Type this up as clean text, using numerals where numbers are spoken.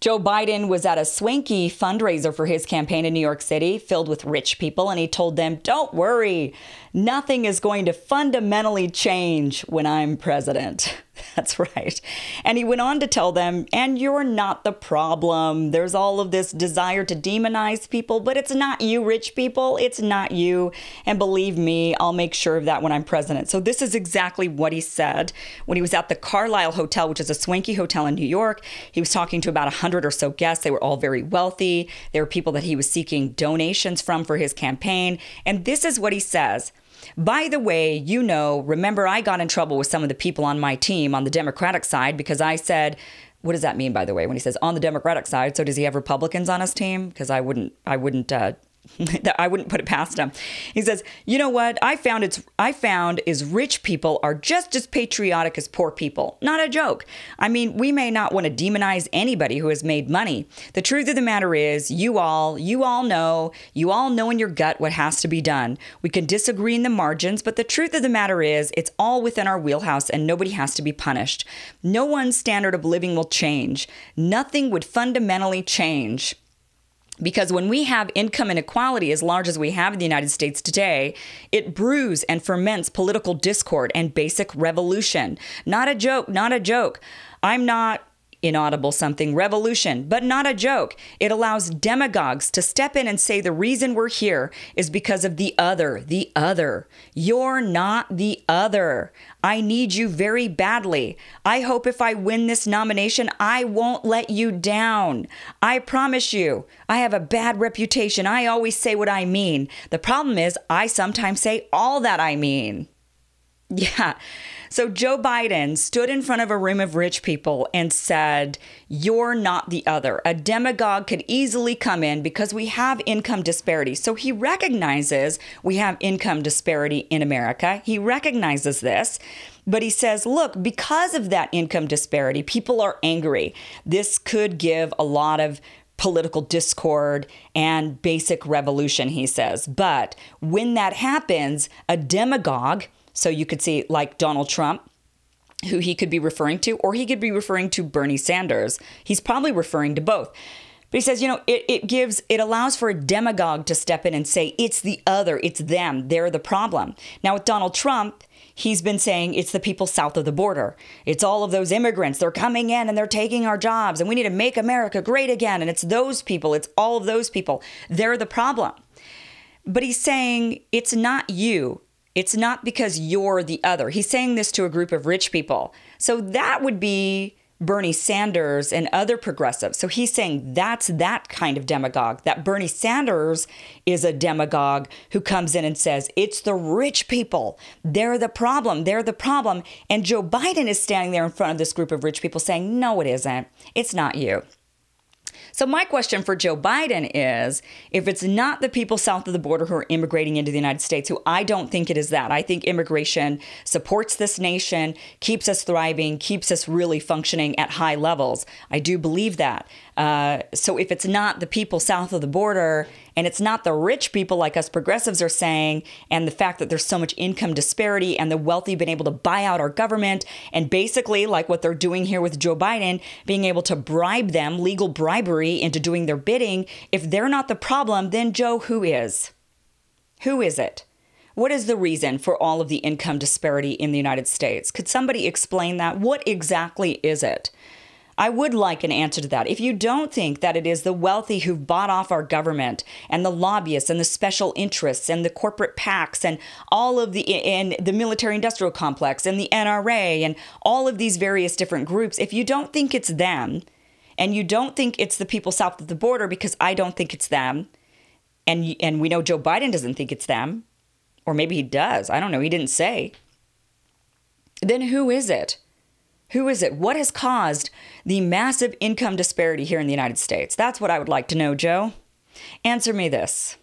Joe Biden was at a swanky fundraiser for his campaign in New York City, filled with rich people, and he told them, "Don't worry, nothing is going to fundamentally change when I'm president." That's right. And he went on to tell them, "And you're not the problem. There's all of this desire to demonize people, but it's not you, rich people. It's not you. And believe me, I'll make sure of that when I'm president." So this is exactly what he said when he was at the Carlisle Hotel, which is a swanky hotel in New York. He was talking to about 100 or so guests. They were all very wealthy. They were people that he was seeking donations from for his campaign. And this is what he says. "By the way, remember I got in trouble with some of the people on my team on the Democratic side because I said," what does that mean, by the way, when he says on the Democratic side? So does he have Republicans on his team? Because I wouldn't put it past him. He says, "You know what I found is rich people are just as patriotic as poor people." Not a joke. I mean, we may not want to demonize anybody who has made money. The truth of the matter is you all know in your gut what has to be done. We can disagree in the margins, but the truth of the matter is it's all within our wheelhouse and nobody has to be punished. No one's standard of living will change. Nothing would fundamentally change. Because when we have income inequality as large as we have in the United States today, it brews and ferments political discord and basic revolution. Not a joke, not a joke. I'm not inaudible something, revolution, but not a joke. It allows demagogues to step in and say the reason we're here is because of the other, the other. You're not the other. I need you very badly. I hope if I win this nomination, I won't let you down. I promise you, I have a bad reputation. I always say what I mean. The problem is I sometimes say all that I mean. Yeah. So Joe Biden stood in front of a room of rich people and said, "You're not the other." A demagogue could easily come in because we have income disparity. So he recognizes we have income disparity in America. He recognizes this. But he says, look, because of that income disparity, people are angry. This could give a lot of political discord and basic revolution, he says. But when that happens, a demagogue, so you could see like Donald Trump, who he could be referring to, or he could be referring to Bernie Sanders. He's probably referring to both. But he says, it allows for a demagogue to step in and say, it's the other, it's them, they're the problem. Now with Donald Trump, he's been saying it's the people south of the border. It's all of those immigrants. They're coming in and they're taking our jobs and we need to make America great again. And it's those people. It's all of those people. They're the problem. But he's saying it's not you. It's not because you're the other. He's saying this to a group of rich people. So that would be Bernie Sanders and other progressives. So he's saying that's that kind of demagogue, that Bernie Sanders is a demagogue who comes in and says, it's the rich people. They're the problem. They're the problem. And Joe Biden is standing there in front of this group of rich people saying, no, it isn't. It's not you. So my question for Joe Biden is, if it's not the people south of the border who are immigrating into the United States, who I don't think it is that. I think immigration supports this nation, keeps us thriving, keeps us really functioning at high levels. I do believe that. So if it's not the people south of the border and it's not the rich people like us progressives are saying, and the fact that there's so much income disparity and the wealthy been able to buy out our government and basically like what they're doing here with Joe Biden, being able to bribe them, legal bribery into doing their bidding, if they're not the problem, then Joe, who is? Who is it? What is the reason for all of the income disparity in the United States? Could somebody explain that? What exactly is it? I would like an answer to that. If you don't think that it is the wealthy who've bought off our government and the lobbyists and the special interests and the corporate PACs and all of the military industrial complex and the NRA and all of these various different groups, if you don't think it's them and you don't think it's the people south of the border, because I don't think it's them, and we know Joe Biden doesn't think it's them, or maybe he does. I don't know. He didn't say. Then who is it? Who is it? What has caused the massive income disparity here in the United States? That's what I would like to know, Joe. Answer me this.